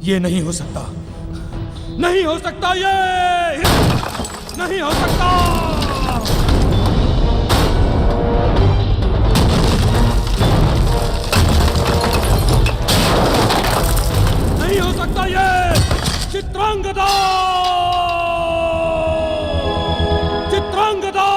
ये नहीं हो सकता, नहीं हो सकता, ये नहीं हो सकता। नहीं हो सकता ये चित्रांगदा, चित्रांगदा।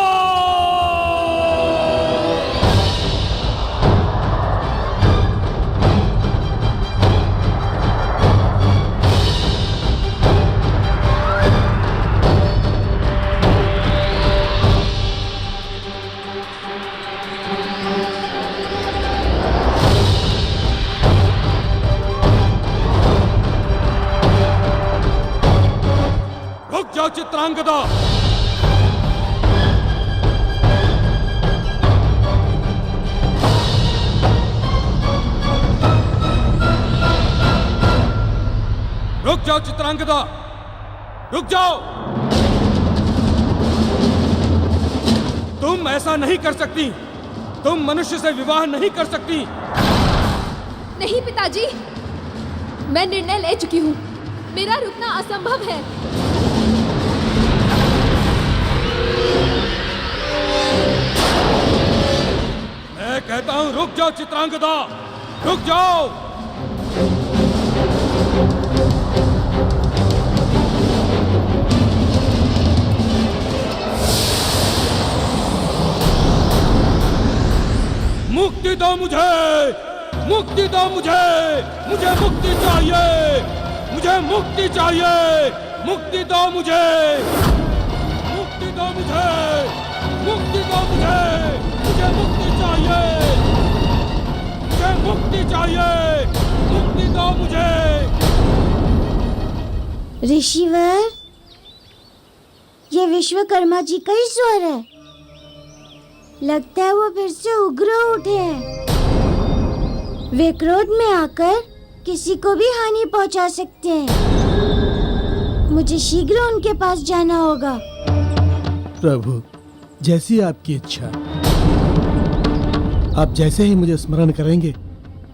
रुक जाओ चित्रांगदा। रुक जाओ चित्रांगदा, रुक जाओ। तुम ऐसा नहीं कर सकती, तुम मनुष्य से विवाह नहीं कर सकती। नहीं पिताजी, मैं निर्णय ले चुकी हूँ, मेरा रुकना असंभव है। मैं कहता हूँ रुक जाओ चित्रांगदा, रुक जाओ। मुक्ति दो मुझे, मुक्ति दो मुझे, मुझे मुक्ति चाहिए, मुझे मुक्ति चाहिए, मुक्ति दो मुझे, मुक्ति दो मुझे, मुक्ति दो मुझे, मुझे मुक्ति चाहिए, मुझे मुक्ति चाहिए, मुक्ति दो मुझे। ऋषिवर, ये विश्वकर्मा जी का ही स्वर है। लगता है वो फिर से उग्र उठे हैं। वे क्रोध में आकर किसी को भी हानि पहुंचा सकते हैं। मुझे शीघ्र उनके पास जाना होगा। प्रभु, जैसी आपकी इच्छा। आप जैसे ही मुझे स्मरण करेंगे,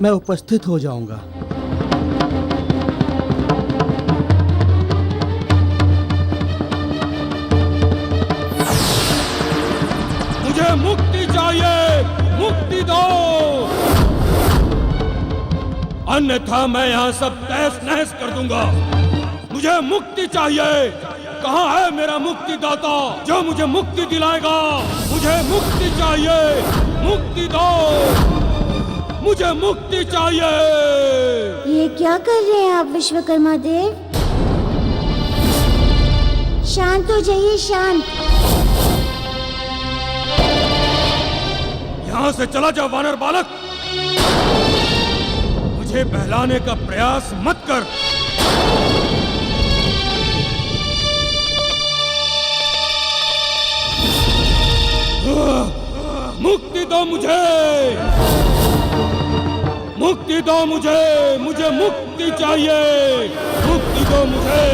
मैं उपस्थित हो जाऊंगा। मुझे मुक्ति चाहिए, मुक्ति दो, अन्यथा मैं यहाँ सब तहस नहस कर दूंगा। मुझे मुक्ति चाहिए। कहाँ है मेरा मुक्ति दाता जो मुझे मुक्ति दिलाएगा? मुझे मुक्ति चाहिए, मुक्ति दो, मुझे मुक्ति चाहिए। ये क्या कर रहे हैं आप विश्वकर्मा देव? शांत हो जाइए, शांत। यहाँ से चला जा वानर बालक, मुझे बहलाने का प्रयास मत कर। मुक्ति दो मुझे, मुक्ति दो मुझे, मुझे मुक्ति चाहिए, मुक्ति दो मुझे,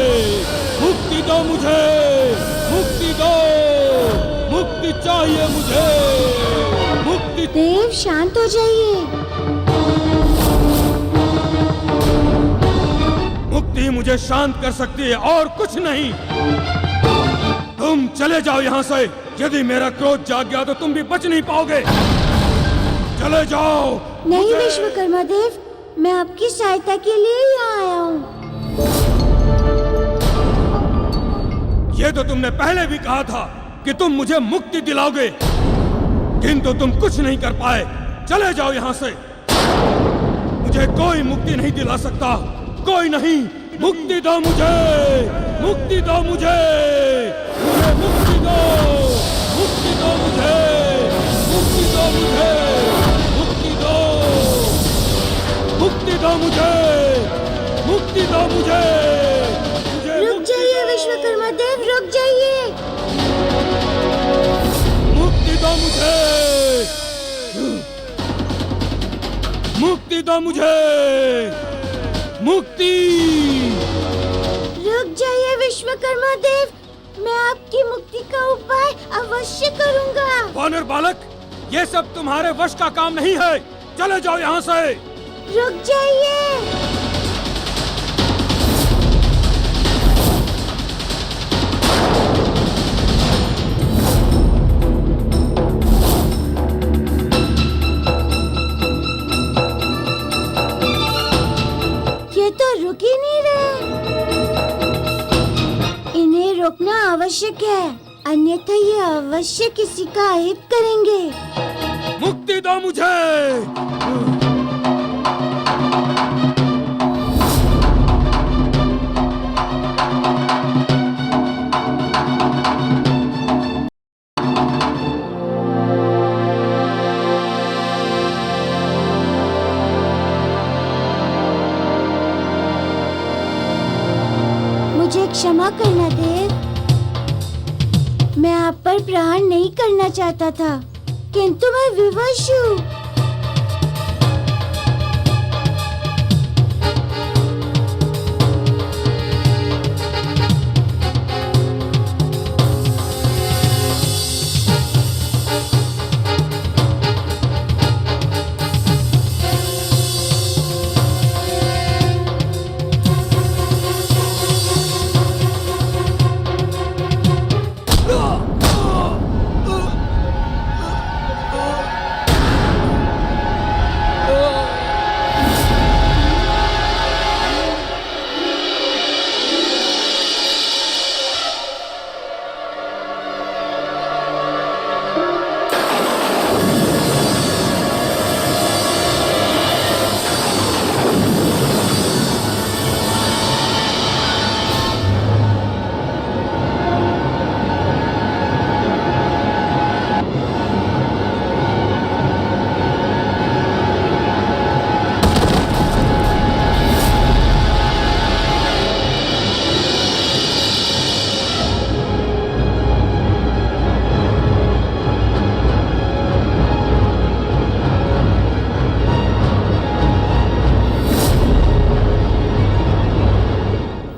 मुक्ति दो मुझे, मुक्ति दो, मुक्ति चाहिए मुझे, मुक्ति। देव शांत हो जाइए। मुक्ति मुझे शांत कर सकती है और कुछ नहीं। तुम चले जाओ यहाँ से। यदि मेरा क्रोध जाग गया तो तुम भी बच नहीं पाओगे। चले जाओ। नहीं विश्वकर्मा देव, मैं आपकी सहायता के लिए यहाँ आया हूँ। ये तो तुमने पहले भी कहा था कि तुम मुझे मुक्ति दिलाओगे, किंतु तुम कुछ नहीं कर पाए। चले जाओ यहाँ से। मुझे कोई मुक्ति नहीं दिला सकता, कोई नहीं। मुक्ति दो मुझे, मुक्ति दो मुझे, मुझे मुक्ति दो, मुक्ति दो मुझे, मुक्ति दो मुझे, मुक्ति दो, मुक्ति दो मुझे, मुक्ति दो मुझे। रुक जाइए विश्वकर्मा देव, रुक जाइए। मुक्ति दो मुझे, मुक्ति दो मुझे, मुक्ति। रुक जाइए विश्वकर्मा देव, मैं आपकी मुक्ति का उपाय अवश्य करूंगा। वानर बालक, ये सब तुम्हारे वश का काम नहीं है। चले जाओ यहाँ से। रुक जाइए। रोकना आवश्यक है, अन्यथा ये अवश्य किसी का अहित करेंगे। मुक्ति दो मुझे। मुझे क्षमा करना देव, मैं आप पर प्रहार नहीं करना चाहता था, किंतु मैं विवश हूँ।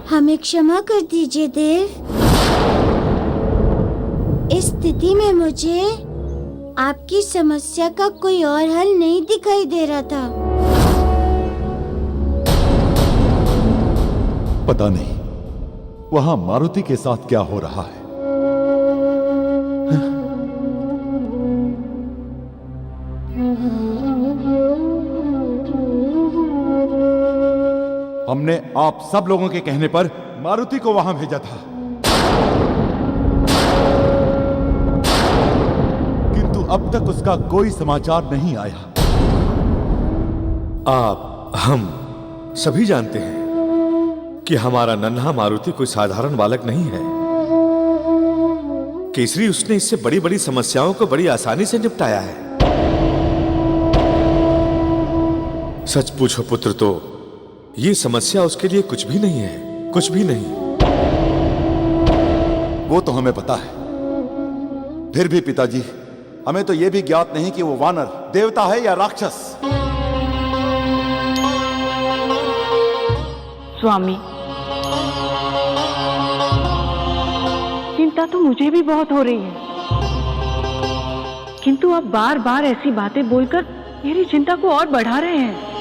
हमें क्षमा कर दीजिए देव, इस स्थिति में मुझे आपकी समस्या का कोई और हल नहीं दिखाई दे रहा था। पता नहीं वहां मारुति के साथ क्या हो रहा है। हमने आप सब लोगों के कहने पर मारुति को वहां भेजा था, किंतु अब तक उसका कोई समाचार नहीं आया। आप हम सभी जानते हैं कि हमारा नन्हा मारुति कोई साधारण बालक नहीं है। केसरी उसने इससे बड़ी बड़ी समस्याओं को बड़ी आसानी से निपटाया है। सच पूछो पुत्र तो ये समस्या उसके लिए कुछ भी नहीं है, कुछ भी नहीं। वो तो हमें पता है, फिर भी पिताजी हमें तो यह भी ज्ञात नहीं कि वो वानर देवता है या राक्षस। स्वामी, चिंता तो मुझे भी बहुत हो रही है, किंतु आप बार बार ऐसी बातें बोलकर मेरी चिंता को और बढ़ा रहे हैं।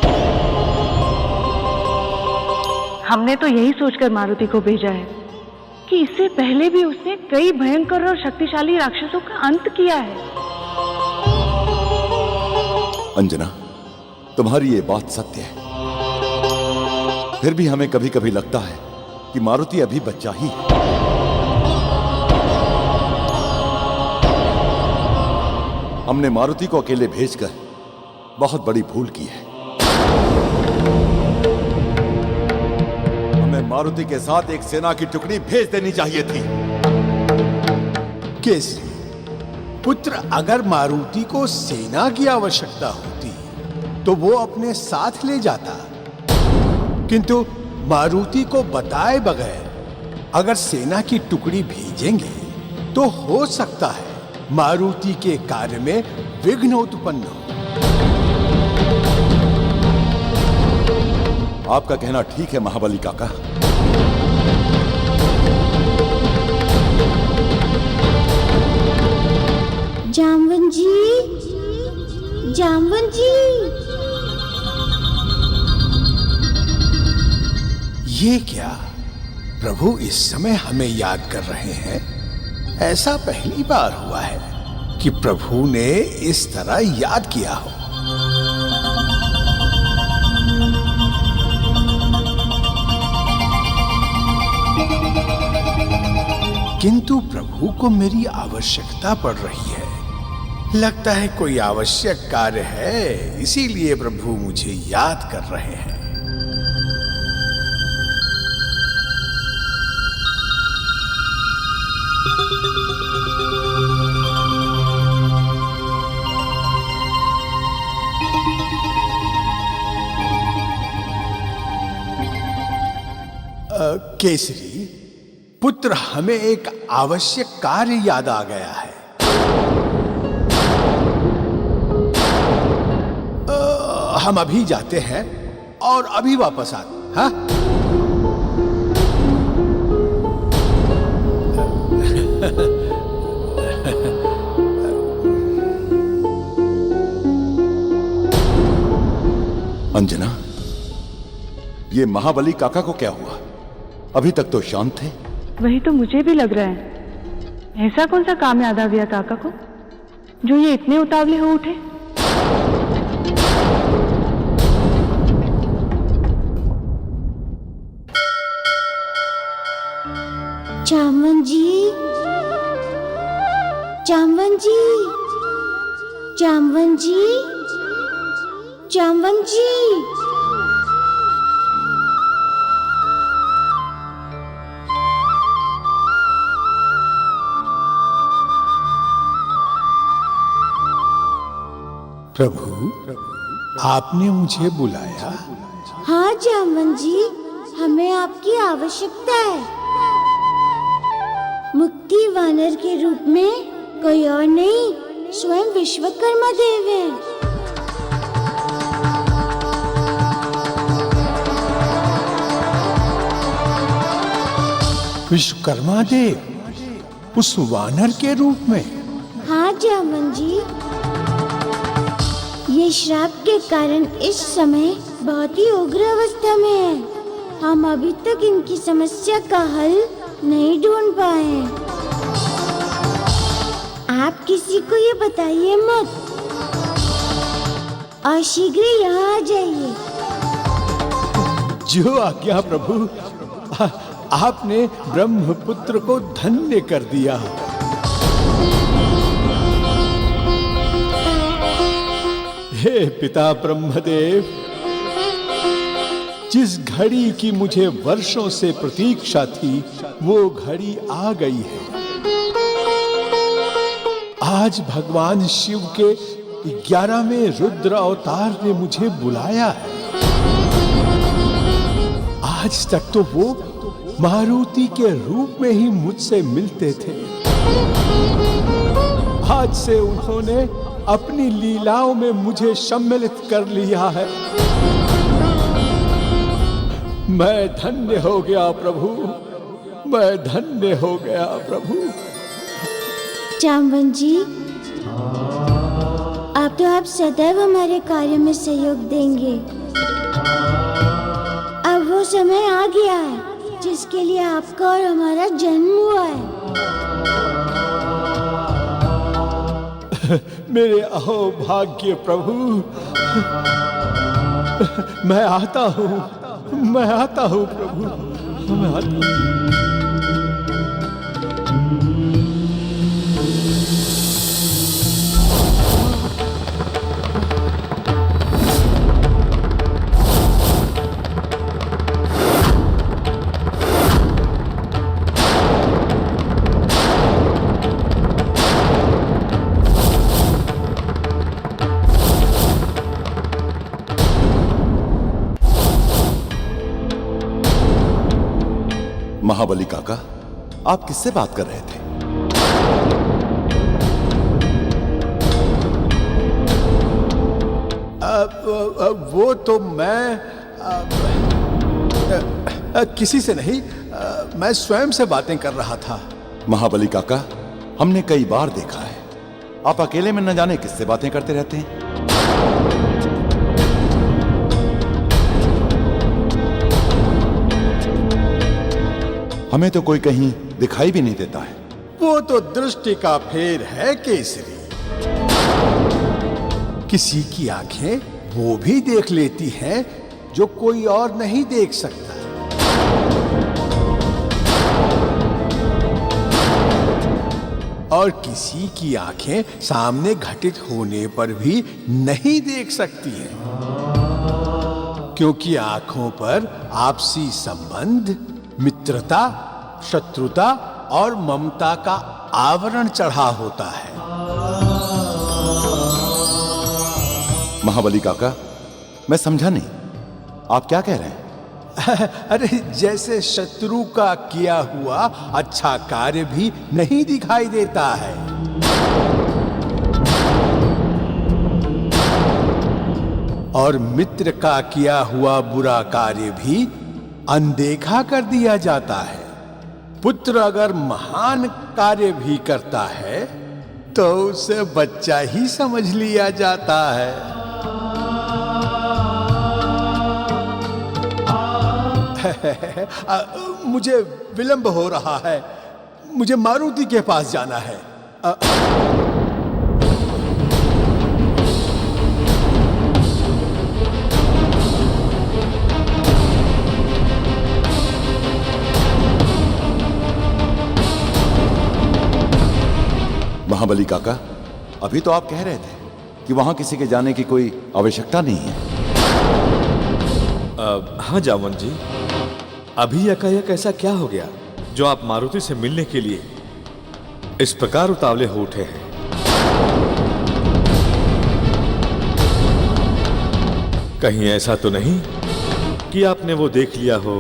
हमने तो यही सोचकर मारुति को भेजा है कि इससे पहले भी उसने कई भयंकर और शक्तिशाली राक्षसों का अंत किया है। अंजना, तुम्हारी ये बात सत्य है, फिर भी हमें कभी कभी लगता है कि मारुति अभी बच्चा ही है। हमने मारुति को अकेले भेजकर बहुत बड़ी भूल की है। हमें मारुति के साथ एक सेना की टुकड़ी भेज देनी चाहिए थी। केसरी पुत्र, अगर मारुति को सेना की आवश्यकता होती तो वो अपने साथ ले जाता, किंतु मारुति को बताए बगैर अगर सेना की टुकड़ी भेजेंगे तो हो सकता है मारुति के कार्य में विघ्न उत्पन्न हो। आपका कहना ठीक है महाबली काका। जामवन जी, जामवन जी, ये क्या प्रभु इस समय हमें याद कर रहे हैं? ऐसा पहली बार हुआ है कि प्रभु ने इस तरह याद किया हो। किंतु प्रभु को मेरी आवश्यकता पड़ रही है। लगता है कोई आवश्यक कार्य है, इसीलिए प्रभु मुझे याद कर रहे हैं। केसरी पुत्र, हमें एक आवश्यक कार्य याद आ गया है। हम अभी जाते हैं और अभी वापस आते। हाँ? अंजना, ये महाबली काका को क्या हुआ? अभी तक तो शांत थे। वही तो मुझे भी लग रहा है। ऐसा कौन सा काम याद आ गया काका को जो ये इतने उतावले हो उठे? जामवन जी, जामवन जी, जामवन जी, जामवन जी। प्रभु, आपने मुझे बुलाया? हाँ जामवन जी, हमें आपकी आवश्यकता है। मुक्ति वानर के रूप में कोई और नहीं, स्वयं विश्वकर्मा देव है। विश्वकर्मा देव उस वानर के रूप में? हाँ जामवन जी, ये श्राप के कारण इस समय बहुत ही उग्र अवस्था में है। हम अभी तक इनकी समस्या का हल नहीं ढूंढ पाए। आप किसी को ये बताइए मत और शीघ्र यहाँ आ जाइए। जो आज्ञा प्रभु। आपने ब्रह्मपुत्र को धन्य कर दिया। हे पिता ब्रह्मदेव, जिस घड़ी की मुझे वर्षों से प्रतीक्षा थी वो घड़ी आ गई है। आज भगवान शिव के 11वें रुद्र अवतार ने मुझे बुलाया है। आज तक तो वो मारुति के रूप में ही मुझसे मिलते थे। आज से उन्होंने अपनी लीलाओं में मुझे सम्मिलित कर लिया है। मैं धन्य हो गया प्रभु, मैं धन्य हो गया प्रभु। जामवन जी, आप सदैव हमारे कार्य में सहयोग देंगे। अब वो समय आ गया है जिसके लिए आपका और हमारा जन्म हुआ है। मेरे अहो भाग्य प्रभु, मैं आता हूँ, मैं आता हूँ प्रभु, मैं आता हूँ। महाबली काका, आप किससे बात कर रहे थे? वो तो मैं किसी से नहीं, मैं स्वयं से बातें कर रहा था। महाबली काका, हमने कई बार देखा है आप अकेले में न जाने किससे बातें करते रहते हैं। हमें तो कोई कहीं दिखाई भी नहीं देता है। वो तो दृष्टि का फेर है केसरी। किसी की आंखें वो भी देख लेती हैं जो कोई और नहीं देख सकता। और किसी की आंखें सामने घटित होने पर भी नहीं देख सकती हैं, क्योंकि आंखों पर आपसी संबंध, मित्रता, शत्रुता और ममता का आवरण चढ़ा होता है। महाबली काका, मैं समझा नहीं, आप क्या कह रहे हैं? अरे जैसे शत्रु का किया हुआ अच्छा कार्य भी नहीं दिखाई देता है, और मित्र का किया हुआ बुरा कार्य भी अनदेखा कर दिया जाता है। पुत्र अगर महान कार्य भी करता है तो उसे बच्चा ही समझ लिया जाता है। मुझे विलंब हो रहा है, मुझे मारुति के पास जाना है। महाबली काका, अभी तो आप कह रहे थे कि वहां किसी के जाने की कोई आवश्यकता नहीं है। हाँ जामवंत जी, अभी एकाएक ऐसा क्या हो गया जो आप मारुति से मिलने के लिए इस प्रकार उतावले हो उठे हैं? कहीं ऐसा तो नहीं कि आपने वो देख लिया हो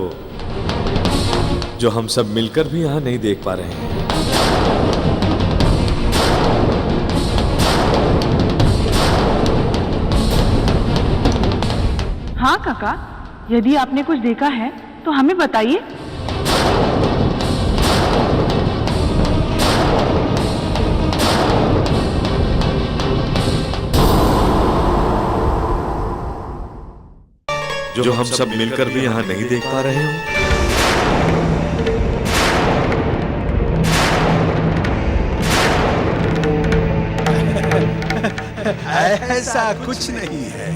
जो हम सब मिलकर भी यहां नहीं देख पा रहे हैं? हाँ काका, यदि आपने कुछ देखा है तो हमें बताइए। जो हम सब मिलकर भी यहाँ नहीं देख पा रहे हो? ऐसा कुछ नहीं है।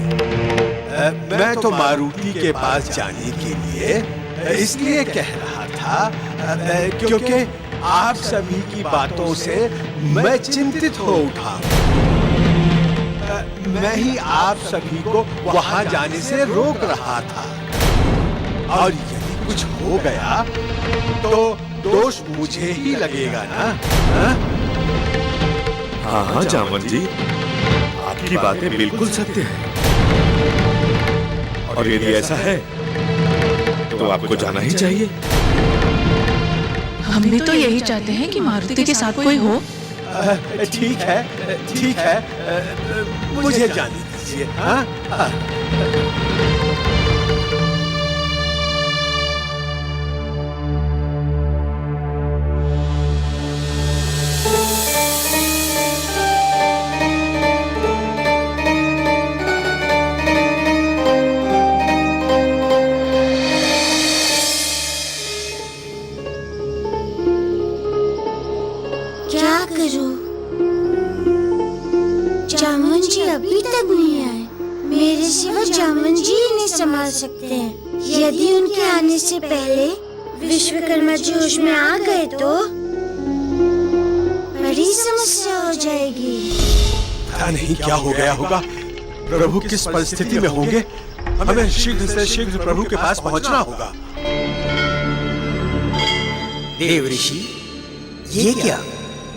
मैं तो मारुति के पास जाने के लिए इसलिए कह रहा था क्योंकि आप सभी की बातों से मैं चिंतित हो उठा। मैं ही आप सभी को वहां जाने से रोक रहा था, और यदि कुछ हो गया तो दोष मुझे ही लगेगा ना? हाँ हाँ जामवंत जी, आपकी बातें बिल्कुल सत्य हैं। और यदि ऐसा है तो आपको जाना ही चाहिए। हम भी तो यही चाहते हैं कि मारुति के साथ कोई हो। ठीक है, ठीक है, मुझे जाने दीजिए। हाँ? जामवंत जी अभी तक नहीं आए। मेरे सिवा जामवंत जी ही नहीं संभाल सकते हैं। यदि उनके आने से पहले विश्वकर्मा जी होश में आ गए तो बड़ी समस्या हो जाएगी। पता नहीं क्या हो गया होगा, प्रभु किस परिस्थिति में होंगे। हमें शीघ्र से शीघ्र प्रभु के पास पहुंचना होगा। देव ऋषि, ये क्या?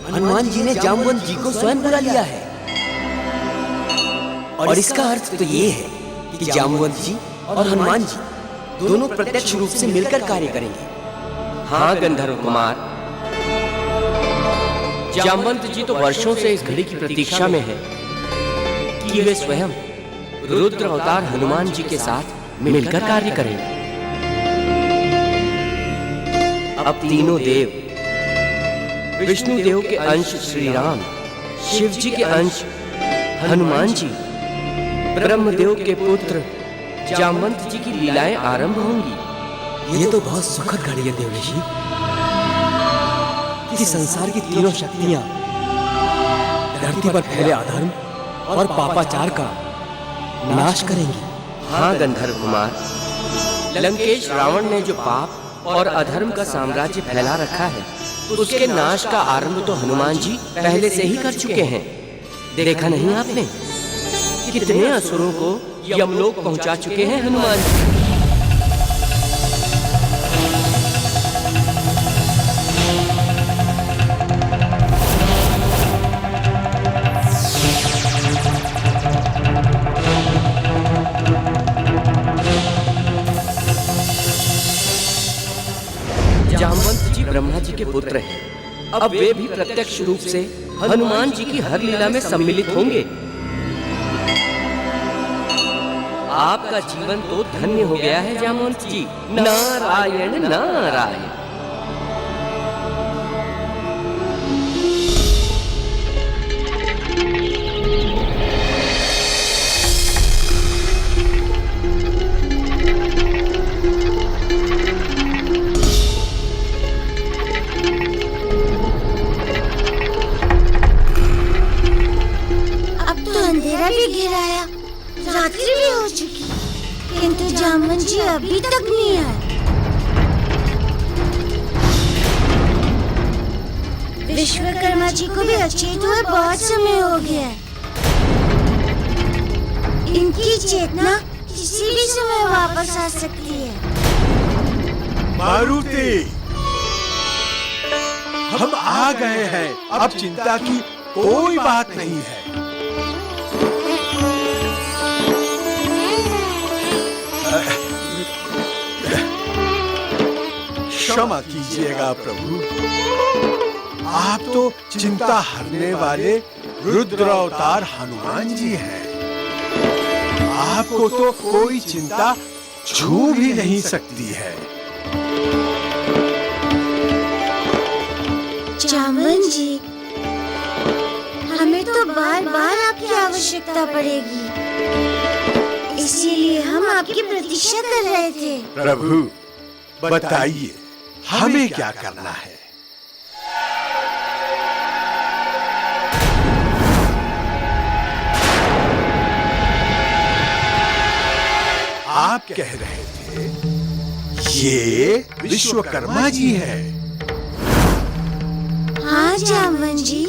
हनुमान जी ने जामवंत जी को स्वयं बुला लिया है, और इसका अर्थ तो ये है कि जामवंत जी और हनुमान जी दोनों प्रत्यक्ष रूप से मिलकर कार्य करेंगे। हाँ गंधर्व कुमार, जामवंत जी तो वर्षों से इस घड़ी की प्रतीक्षा में है कि वे स्वयं रुद्र अवतार हनुमान जी के साथ मिलकर कार्य करेंगे। अब तीनों देव, विष्णु देव के अंश श्री राम, शिव जी के अंश हनुमान जी, ब्रह्मदेव के पुत्र जामवंत जी की लीलाएं आरंभ होंगी। ये तो बहुत सुखद घड़ी है देव ऋषि, कि संसार की तीनों शक्तियां धरती पर फैले अधर्म और पापाचार का नाश करेंगी। हाँ गंधर्व कुमार, लंकेश रावण ने जो पाप और अधर्म का साम्राज्य फैला रखा है, उसके नाश का आरंभ तो हनुमान जी पहले से ही कर चुके हैं। देखा नहीं आपने कितने असुरों को यमलोक पहुंचा चुके हैं हनुमान जी। जामवंत जी ब्रह्मा जी के पुत्र हैं। अब वे भी प्रत्यक्ष रूप से हनुमान जी की हर लीला में सम्मिलित होंगे। आपका जीवन तो धन्य हो गया है जामवंत जी। नारायण नारायण। अंधेरा भी घिर आया, रात्रि भी हो चुकी, किंतु जामवंत जी अभी तक नहीं आए। विश्वकर्मा जी को भी अचेत हुए बहुत समय हो गया है। इनकी चेतना किसी भी समय वापस आ सकती है। मारुति, हम आ गए हैं। अब चिंता की कोई बात नहीं है। क्षमा कीजिएगा प्रभु, आप तो चिंता हरने वाले रुद्र अवतार हनुमान जी हैं। आपको तो कोई चिंता छू भी नहीं सकती है। जामवंत जी, हमें तो बार बार आपकी आवश्यकता पड़ेगी, इसीलिए हम आपकी प्रतीक्षा कर रहे थे। प्रभु बताइए, हमें क्या करना है? आप कह रहे थे ये विश्वकर्मा जी है। हाँ जामवंत जी,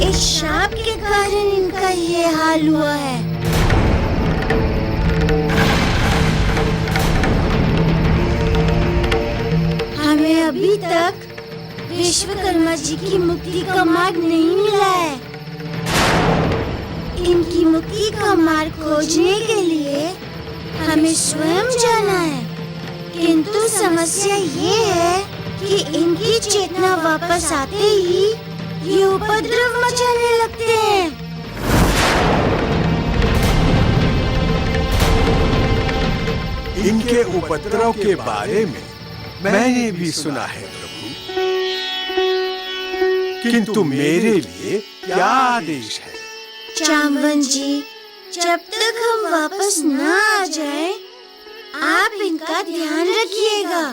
इस श्राप के कारण इनका ये हाल हुआ है। हमें अभी तक विश्वकर्मा जी की मुक्ति का मार्ग नहीं मिला है। इनकी मुक्ति का मार्ग खोजने के लिए हमें स्वयं जाना है, किंतु समस्या ये है कि इनकी चेतना वापस आते ही ये उपद्रव मचाने लगते हैं। इनके उपद्रव के बारे में मैंने भी सुना है प्रभु, किंतु मेरे लिए क्या आदेश है? जामवंत जी, जब तक हम वापस न आ जाएं, आप इनका ध्यान रखिएगा।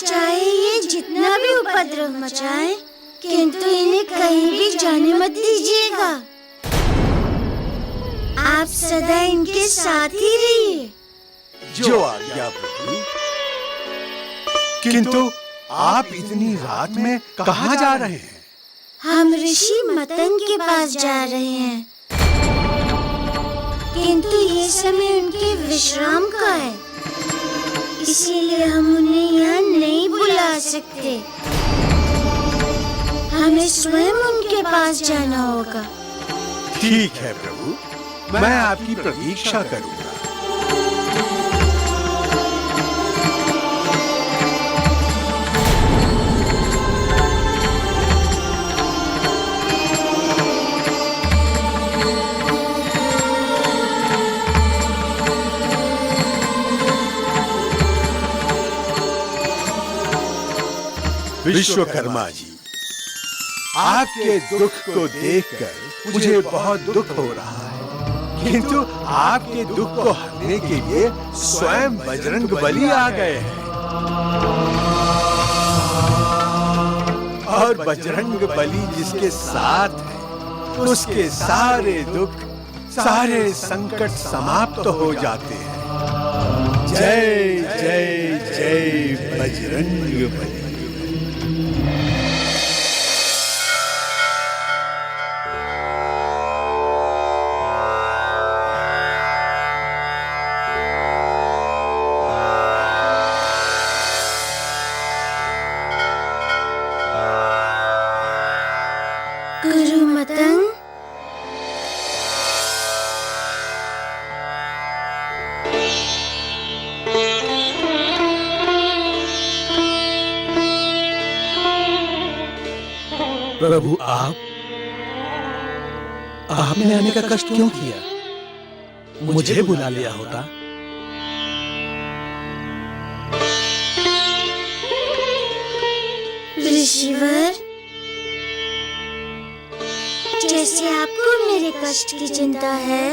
चाहे ये जितना भी उपद्रव मचाएं, किंतु इन्हें कहीं भी जाने मत दीजिएगा। आप सदा इनके साथ ही रहिए। जो आज्ञा प्रभु। किंतु आप इतनी रात में कहाँ जा रहे हैं? हम ऋषि मतंग के पास जा रहे हैं, किंतु ये समय उनके विश्राम का है, इसीलिए हम उन्हें यहाँ नहीं बुला सकते। हमें स्वयं उनके पास जाना होगा। ठीक है प्रभु, मैं आपकी प्रतीक्षा करूंगा। विश्वकर्मा जी, आपके दुख को देखकर मुझे बहुत दुख हो रहा है, किंतु आपके दुख को हरने के लिए स्वयं बजरंग बली आ गए हैं। और बजरंग बली जिसके साथ है, उसके सारे दुख, सारे संकट समाप्त हो जाते हैं। जय जय जय। जय बजरंग बली। गुरु मतंग, प्रभु आपने आने का कष्ट क्यों किया? मुझे बुला लिया होता। ऋषिवर, जैसे आपको मेरे कष्ट की चिंता है,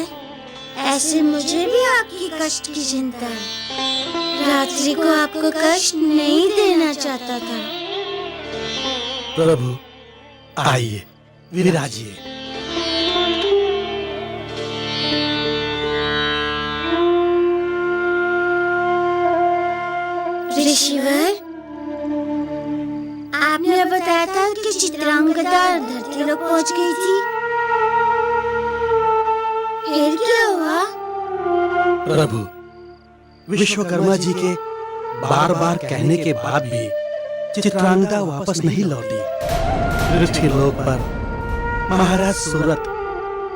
ऐसे मुझे भी आपकी कष्ट की चिंता है। रात्रि को आपको कष्ट नहीं देना चाहता था। प्रभु आइए, विराजिए। ऋषिवर, आपने बताया था कि चित्रांगदा धरती लोक पहुंच गई थी। फिर क्या हुआ? प्रभु, विश्वकर्मा जी के बार बार कहने के बाद भी चित्रांगदा वापस नहीं लौटी। पृथ्वी लोक पर महाराज सूरत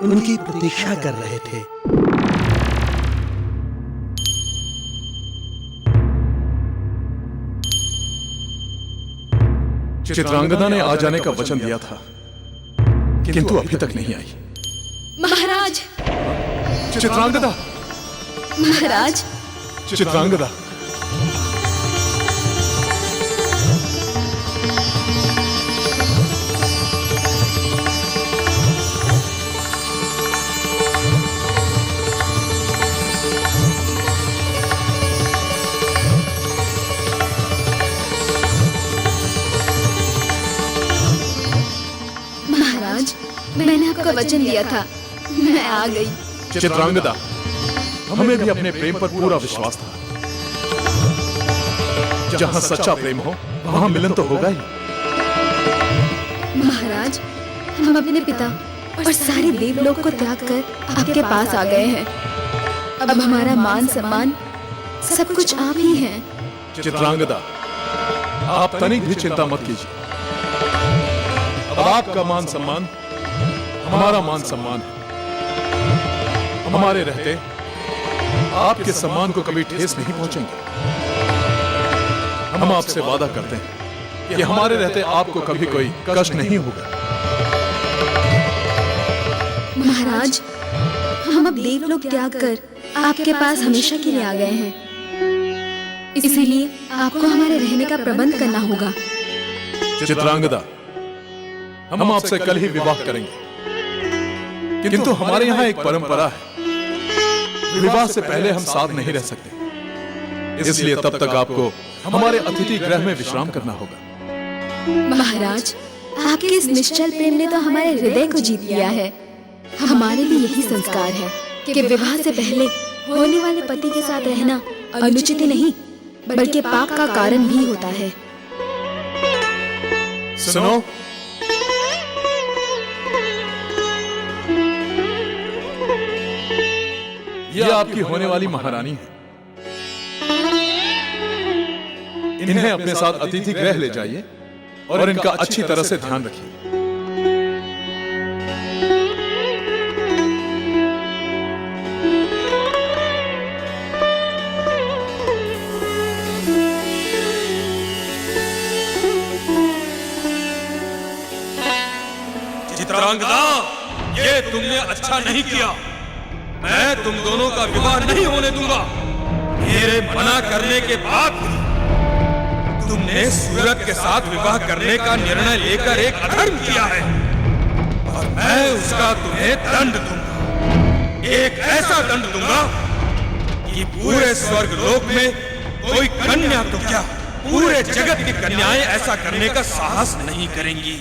उनकी प्रतीक्षा कर रहे थे। चित्रांगदा ने आ जाने का वचन दिया था, किंतु अभी तक नहीं आई। महाराज, चित्रांगदा, महाराज, चित्रांगदा। महाराज, मैंने आपको वचन दिया था, मैं आ गई। चित्रांगदा, हमें भी अपने प्रेम पर पूरा विश्वास था। जहां सच्चा प्रेम हो वहां मिलन तो होगा ही। महाराज, हम अपने पिता और सारे देवलोक को त्याग कर आपके पास आ गए हैं। अब हमारा मान सम्मान सब कुछ आप ही हैं। चित्रांगदा, आप तनिक भी चिंता मत कीजिए। अब आपका मान सम्मान हमारा मान सम्मान है। हमारे रहते आपके सम्मान को कभी ठेस नहीं पहुंचेंगे। हम आपसे वादा करते हैं कि हमारे रहते आपको कभी कोई कष्ट नहीं होगा। महाराज, हम अब देवलोक त्याग कर आपके पास हमेशा के लिए आ गए हैं, इसीलिए आपको हमारे रहने का प्रबंध करना होगा। चित्रांगदा, हम आपसे कल ही विवाह करेंगे, किंतु हमारे यहाँ एक परंपरा है, विवाह से पहले हम साथ नहीं रह सकते। इसलिए तब तक आपको हमारे अतिथि गृह में विश्राम करना होगा। महाराज, आपके इस निश्चल प्रेम ने तो हमारे हृदय को जीत लिया है। हमारे लिए यही संस्कार है कि विवाह से पहले होने वाले पति के साथ रहना अनुचित ही नहीं, बल्कि पाप का कारण भी होता है। सुनो, यह आपकी होने वाली महारानी है। इन्हें अपने साथ अतिथि गृह ले जाइए और इनका अच्छी तरह से ध्यान रखिए। चित्रांगदा, ये तुमने अच्छा नहीं किया। मैं तुम दोनों का विवाह नहीं होने दूंगा। मेरे मना करने के बाद तुमने सूरत के साथ विवाह करने का निर्णय लेकर एक अधर्म किया है, और मैं उसका तुम्हें दंड दूंगा। एक ऐसा दंड दूंगा कि पूरे स्वर्ग लोक में कोई कन्या तो क्या, पूरे जगत की कन्याएं ऐसा करने का साहस नहीं करेंगी।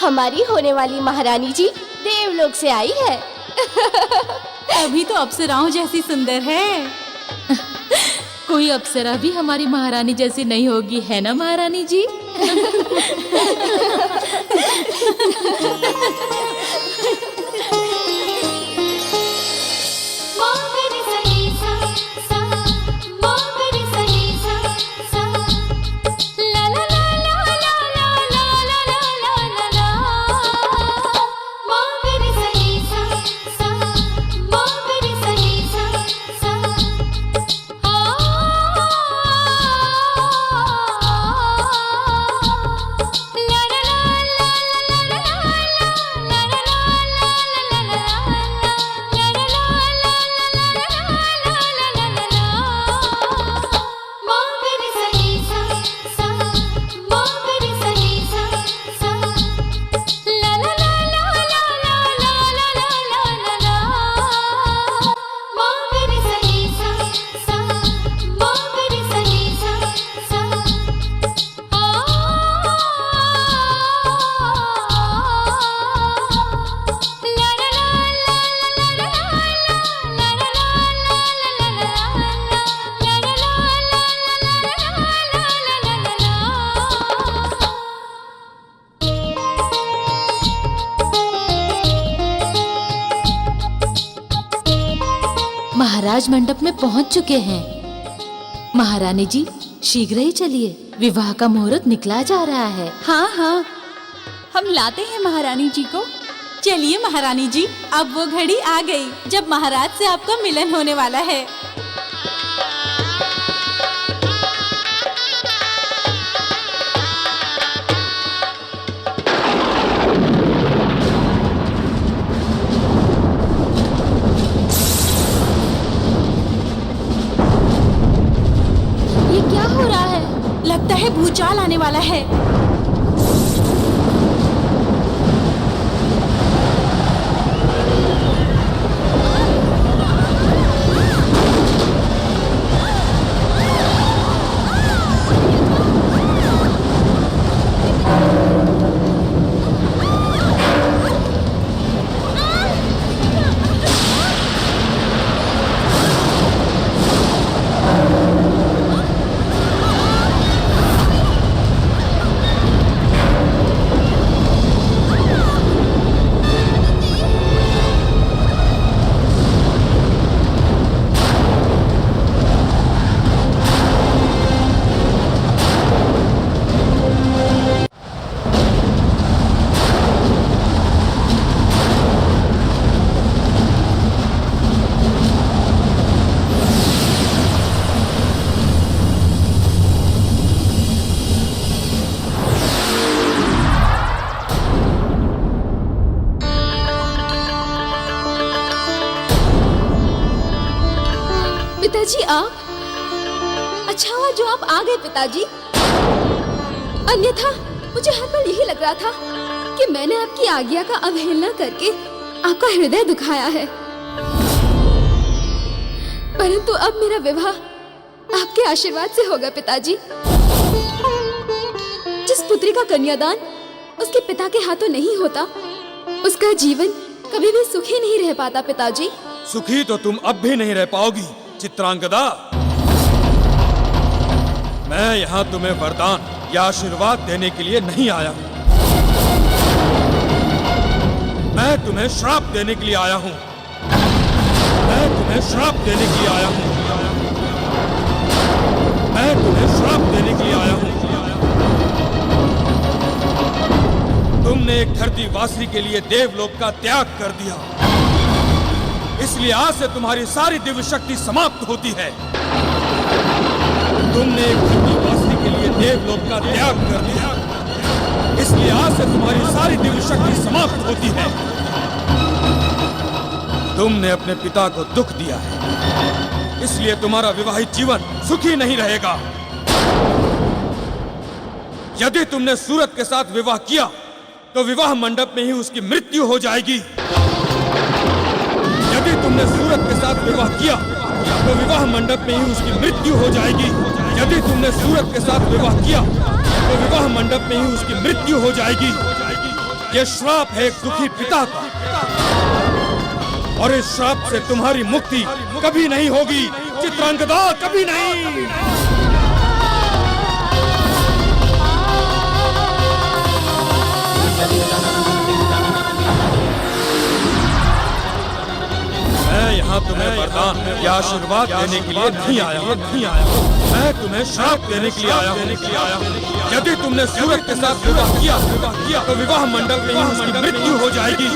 हमारी होने वाली महारानी जी देवलोक से आई है। अभी तो अप्सराओं जैसी सुंदर है। कोई अप्सरा भी हमारी महारानी जैसी नहीं होगी, है ना महारानी जी? महाराज मंडप में पहुंच चुके हैं। महारानी जी शीघ्र ही चलिए, विवाह का मुहूर्त निकला जा रहा है। हाँ हाँ, हम लाते हैं महारानी जी को। चलिए महारानी जी, अब वो घड़ी आ गई जब महाराज से आपका मिलन होने वाला है। लगता है भूचाल आने वाला है। पिताजी आप, अच्छा हुआ जो आप आ गए पिताजी। अन्यथा मुझे हर पल यही लग रहा था कि मैंने आपकी आज्ञा का अवहेलना करके आपका हृदय दुखाया है। परंतु अब मेरा विवाह आपके आशीर्वाद से होगा पिताजी। जिस पुत्री का कन्यादान उसके पिता के हाथों नहीं होता, उसका जीवन कभी भी सुखी नहीं रह पाता पिताजी। सुखी तो तुम अब भी नहीं रह पाओगी चित्रांगदा। मैं यहाँ तुम्हें वरदान या आशीर्वाद देने के लिए नहीं आया हूँ, मैं तुम्हें श्राप देने के लिए आया हूँ। मैं तुम्हें श्राप देने के लिए आया हूँ। मैं तुम्हें श्राप देने के लिए आया हूँ। तुमने एक धरती वासी के लिए देवलोक का त्याग कर दिया, इसलिए आज से तुम्हारी सारी दिव्य शक्ति समाप्त होती है। तुमने एक धरती वासी के लिए देवलोक का त्याग कर दिया, इसलिए आज से तुम्हारी सारी दिव्य शक्ति समाप्त होती है। तुमने अपने पिता को दुख दिया है, इसलिए तुम्हारा विवाहित जीवन सुखी नहीं रहेगा। यदि तुमने सूरत के साथ विवाह किया तो विवाह मंडप में ही उसकी मृत्यु हो जाएगी। यदि तुमने सूरत के साथ विवाह किया तो विवाह मंडप में ही उसकी मृत्यु हो जाएगी। यदि तुमने सूरत के साथ विवाह किया तो विवाह मंडप में ही उसकी मृत्यु हो जाएगी। ये श्राप है एक दुखी पिता का, और इस श्राप से तुम्हारी मुक्ति कभी नहीं होगी चित्रांगदा, कभी नहीं। मैं यहाँ तुम्हें वरदान या आशीर्वाद देने के लिए नहीं आया मैं तुम्हें श्राप देने के लिए आया हूँ। यदि तुमने सूरज के साथ विवाह किया तो विवाह मंडप में ही उसकी मृत्यु हो जाएगी।